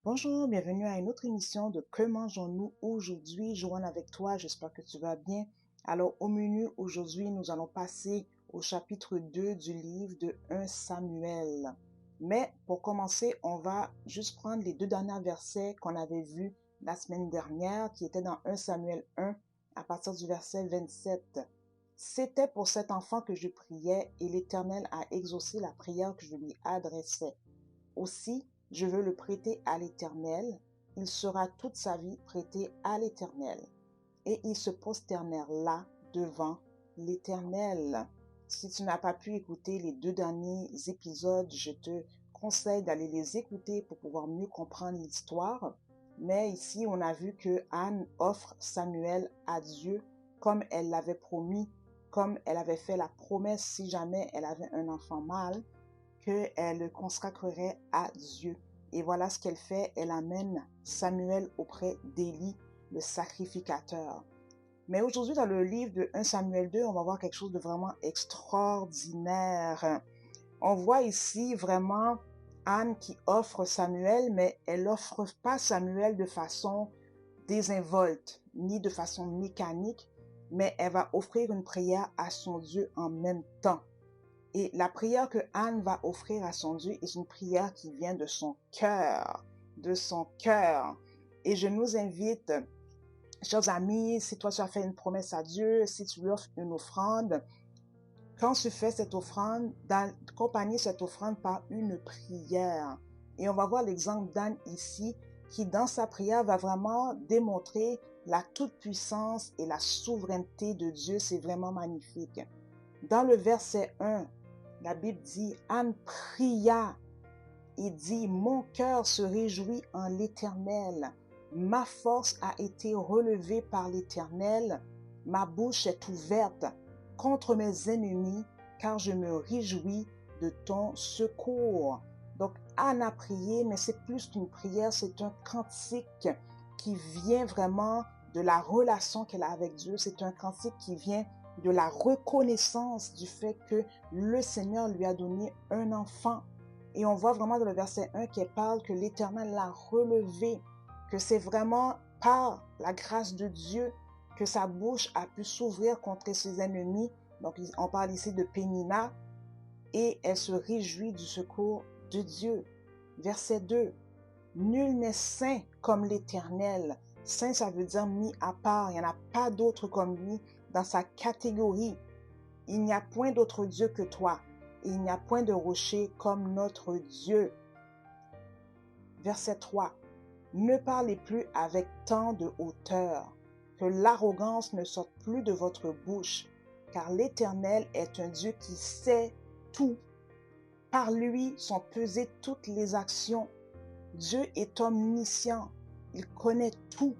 Bonjour, bienvenue à une autre émission de Que mangeons-nous aujourd'hui? Joanne avec toi, j'espère que tu vas bien. Alors, au menu aujourd'hui, nous allons passer au chapitre 2 du livre de 1 Samuel. Mais pour commencer, on va juste prendre les deux derniers versets qu'on avait vus la semaine dernière, qui étaient dans 1 Samuel 1, à partir du verset 27. C'était pour cet enfant que je priais, et l'Éternel a exaucé la prière que je lui adressais. Aussi, je veux le prêter à l'Éternel. Il sera toute sa vie prêté à l'Éternel. Et ils se prosternèrent là devant l'Éternel. Si tu n'as pas pu écouter les deux derniers épisodes, je te conseille d'aller les écouter pour pouvoir mieux comprendre l'histoire. Mais ici, on a vu que Anne offre Samuel à Dieu comme elle l'avait promis, comme elle avait fait la promesse si jamais elle avait un enfant mâle qu'elle le consacrerait à Dieu. Et voilà ce qu'elle fait, elle amène Samuel auprès d'Élie, le sacrificateur. Mais aujourd'hui, dans le livre de 1 Samuel 2, on va voir quelque chose de vraiment extraordinaire. On voit ici vraiment Anne qui offre Samuel, mais elle n'offre pas Samuel de façon désinvolte, ni de façon mécanique, mais elle va offrir une prière à son Dieu en même temps. Et la prière que Anne va offrir à son Dieu est une prière qui vient de son cœur, de son cœur. Et je nous invite, chers amis, si toi tu as fait une promesse à Dieu, si tu lui offres une offrande, quand tu fais cette offrande, d'accompagner cette offrande par une prière. Et on va voir l'exemple d'Anne ici, qui dans sa prière va vraiment démontrer la toute-puissance et la souveraineté de Dieu. C'est vraiment magnifique. Dans le verset 1, la Bible dit, Anne pria et dit, mon cœur se réjouit en l'Éternel. Ma force a été relevée par l'Éternel. Ma bouche est ouverte contre mes ennemis, car je me réjouis de ton secours. Donc, Anne a prié, mais c'est plus qu'une prière, c'est un cantique qui vient vraiment de la relation qu'elle a avec Dieu. C'est un cantique qui vient de la reconnaissance du fait que le Seigneur lui a donné un enfant. Et on voit vraiment dans le verset 1 qui parle que l'Éternel l'a relevé, que c'est vraiment par la grâce de Dieu que sa bouche a pu s'ouvrir contre ses ennemis. Donc on parle ici de Pénina, et elle se réjouit du secours de Dieu. Verset 2, nul n'est saint comme l'Éternel. Saint, ça veut dire mis à part. Il n'y en a pas d'autre comme lui dans sa catégorie. Il n'y a point d'autre Dieu que toi. Et il n'y a point de rocher comme notre Dieu. Verset 3. Ne parlez plus avec tant de hauteur, que l'arrogance ne sorte plus de votre bouche, car l'Éternel est un Dieu qui sait tout. Par lui sont pesées toutes les actions. Dieu est omniscient. Il connaît tout.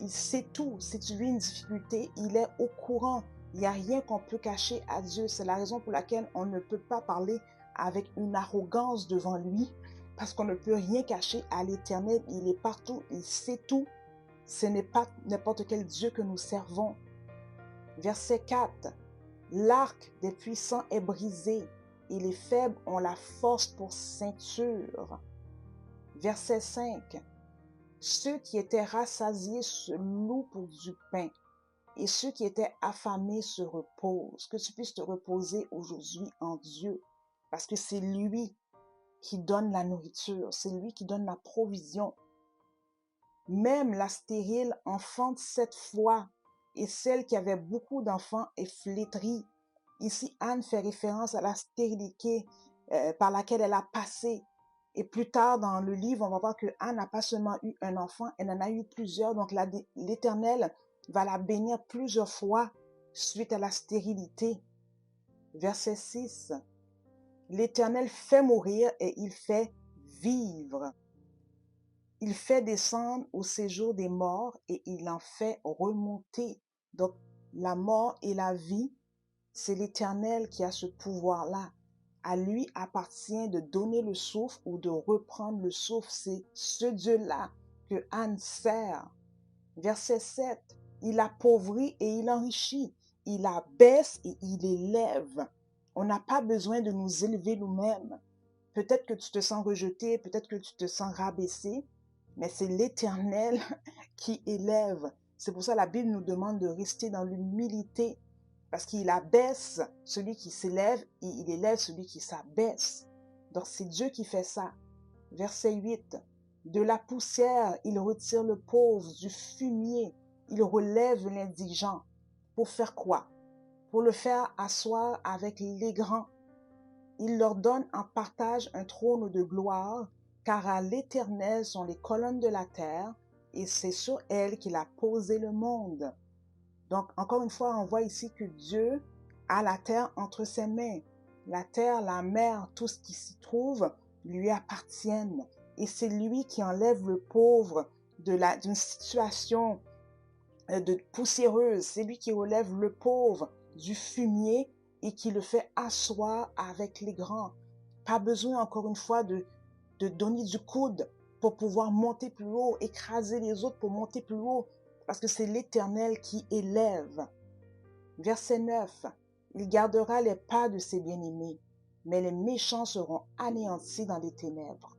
Il sait tout. Si tu vis une difficulté, il est au courant. Il n'y a rien qu'on peut cacher à Dieu. C'est la raison pour laquelle on ne peut pas parler avec une arrogance devant lui, parce qu'on ne peut rien cacher à l'Éternel. Il est partout, il sait tout. Ce n'est pas n'importe quel Dieu que nous servons. Verset 4. L'arc des puissants est brisé, et les faibles ont la force pour ceinture. Verset 5. Ceux qui étaient rassasiés se louent pour du pain, et ceux qui étaient affamés se reposent. Que tu puisses te reposer aujourd'hui en Dieu, parce que c'est lui qui donne la nourriture, c'est lui qui donne la provision. Même la stérile enfante 7 fois, et celle qui avait beaucoup d'enfants est flétrie. Ici, Anne fait référence à la stérilité par laquelle elle a passé. Et plus tard dans le livre, on va voir que Anne n'a pas seulement eu un enfant, elle en a eu plusieurs. Donc l'Éternel va la bénir plusieurs fois suite à la stérilité. Verset 6. L'Éternel fait mourir et il fait vivre. Il fait descendre au séjour des morts et il en fait remonter. Donc la mort et la vie, c'est l'Éternel qui a ce pouvoir-là. À lui appartient de donner le souffle ou de reprendre le souffle. C'est ce Dieu-là que Anne sert. Verset 7. Il appauvrit et il enrichit. Il abaisse et il élève. On n'a pas besoin de nous élever nous-mêmes. Peut-être que tu te sens rejeté, peut-être que tu te sens rabaissé, mais c'est l'Éternel qui élève. C'est pour ça que la Bible nous demande de rester dans l'humilité, parce qu'il abaisse celui qui s'élève et il élève celui qui s'abaisse. Donc c'est Dieu qui fait ça. Verset 8. De la poussière, il retire le pauvre, du fumier, il relève l'indigent. Pour faire quoi? Pour le faire asseoir avec les grands. Il leur donne en partage un trône de gloire, car à l'Éternel sont les colonnes de la terre, et c'est sur elles qu'il a posé le monde. Donc, encore une fois, on voit ici que Dieu a la terre entre ses mains. La terre, la mer, tout ce qui s'y trouve lui appartiennent. Et c'est lui qui enlève le pauvre d'une situation de poussiéreuse. C'est lui qui relève le pauvre du fumier et qui le fait asseoir avec les grands. Pas besoin, encore une fois, de donner du coude pour pouvoir monter plus haut, écraser les autres pour monter plus haut, parce que c'est l'Éternel qui élève. Verset 9. Il gardera les pas de ses bien-aimés, mais les méchants seront anéantis dans les ténèbres.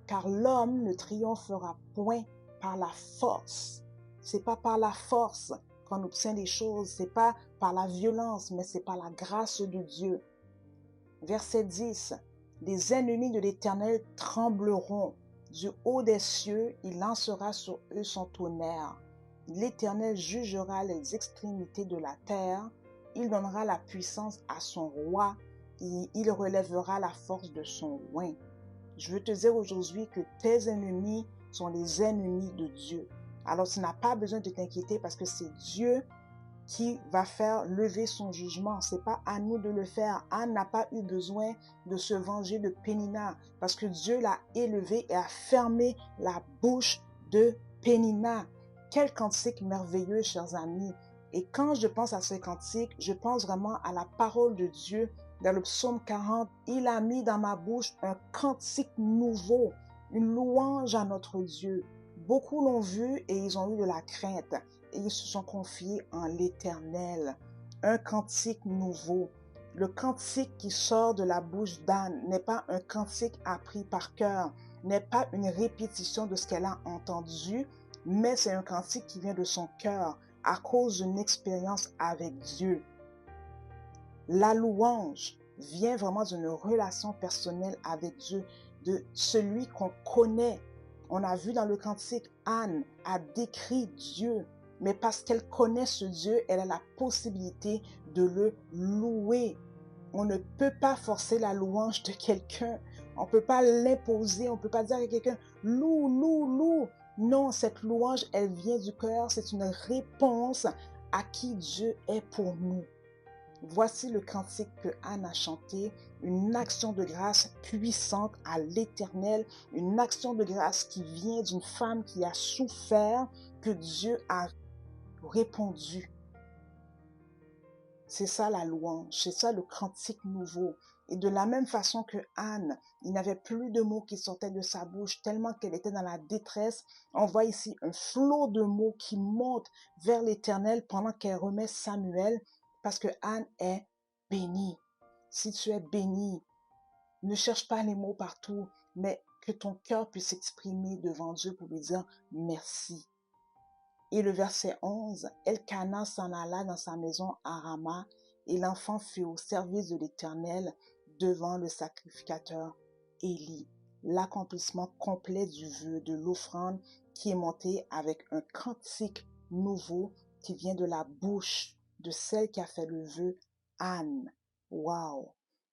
Car l'homme ne triomphera point par la force. C'est pas par la force qu'on obtient les choses, c'est pas par la violence, mais c'est par la grâce de Dieu. Verset 10. Les ennemis de l'Éternel trembleront. Du haut des cieux, il lancera sur eux son tonnerre. L'Éternel jugera les extrémités de la terre. Il donnera la puissance à son roi et il relèvera la force de son oint. Je veux te dire aujourd'hui que tes ennemis sont les ennemis de Dieu. Alors tu n'as pas besoin de t'inquiéter parce que c'est Dieu qui va faire lever son jugement. C'est pas à nous de le faire. Anne n'a pas eu besoin de se venger de Pénina parce que Dieu l'a élevé et a fermé la bouche de Pénina. Quel cantique merveilleux, chers amis. Et quand je pense à ce cantique, je pense vraiment à la parole de Dieu dans le psaume 40. Il a mis dans ma bouche un cantique nouveau, une louange à notre Dieu. Beaucoup l'ont vu et ils ont eu de la crainte. Et ils se sont confiés en l'Éternel. Un cantique nouveau. Le cantique qui sort de la bouche d'Anne n'est pas un cantique appris par cœur, n'est pas une répétition de ce qu'elle a entendu, mais c'est un cantique qui vient de son cœur à cause d'une expérience avec Dieu. La louange vient vraiment d'une relation personnelle avec Dieu, de celui qu'on connaît. On a vu dans le cantique, Anne a décrit Dieu. Mais parce qu'elle connaît ce Dieu, elle a la possibilité de le louer. On ne peut pas forcer la louange de quelqu'un. On ne peut pas l'imposer. On ne peut pas dire à quelqu'un, loue, loue, loue. Non, cette louange, elle vient du cœur. C'est une réponse à qui Dieu est pour nous. Voici le cantique que Anne a chanté, une action de grâce puissante à l'Éternel, une action de grâce qui vient d'une femme qui a souffert, que Dieu a répondu. C'est ça la louange, c'est ça le cantique nouveau. Et de la même façon que Anne, il n'avait plus de mots qui sortaient de sa bouche tellement qu'elle était dans la détresse. On voit ici un flot de mots qui monte vers l'Éternel pendant qu'elle remet Samuel parce que Anne est bénie. Si tu es béni, ne cherche pas les mots partout, mais que ton cœur puisse s'exprimer devant Dieu pour lui dire merci. Et le verset 11, Elkana s'en alla dans sa maison à Rama, et l'enfant fut au service de l'Éternel devant le sacrificateur Élie. L'accomplissement complet du vœu de l'offrande qui est monté avec un cantique nouveau qui vient de la bouche de celle qui a fait le vœu, Anne. Wow!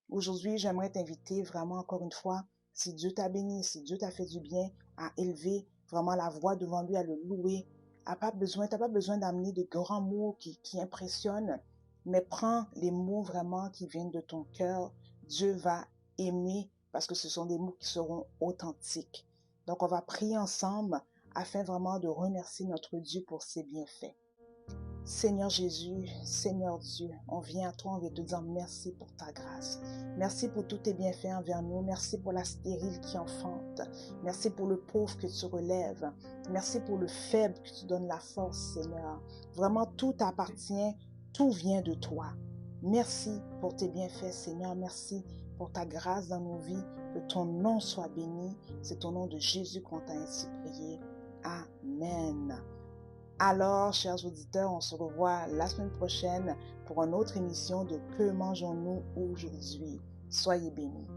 Aujourd'hui, j'aimerais t'inviter vraiment encore une fois, si Dieu t'a béni, si Dieu t'a fait du bien, à élever vraiment la voix devant lui, à le louer. T'as pas besoin d'amener de grands mots qui impressionnent, mais prends les mots vraiment qui viennent de ton cœur. Dieu va aimer parce que ce sont des mots qui seront authentiques. Donc, on va prier ensemble afin vraiment de remercier notre Dieu pour ses bienfaits. Seigneur Jésus, Seigneur Dieu, on vient à toi, on vient te dire merci pour ta grâce. Merci pour tous tes bienfaits envers nous. Merci pour la stérile qui enfante. Merci pour le pauvre que tu relèves. Merci pour le faible que tu donnes la force, Seigneur. Vraiment, tout t'appartient, tout vient de toi. Merci pour tes bienfaits, Seigneur. Merci pour ta grâce dans nos vies. Que ton nom soit béni. C'est au nom de Jésus qu'on t'a ainsi prié. Amen. Alors, chers auditeurs, on se revoit la semaine prochaine pour une autre émission de Que mangeons-nous aujourd'hui? Soyez bénis.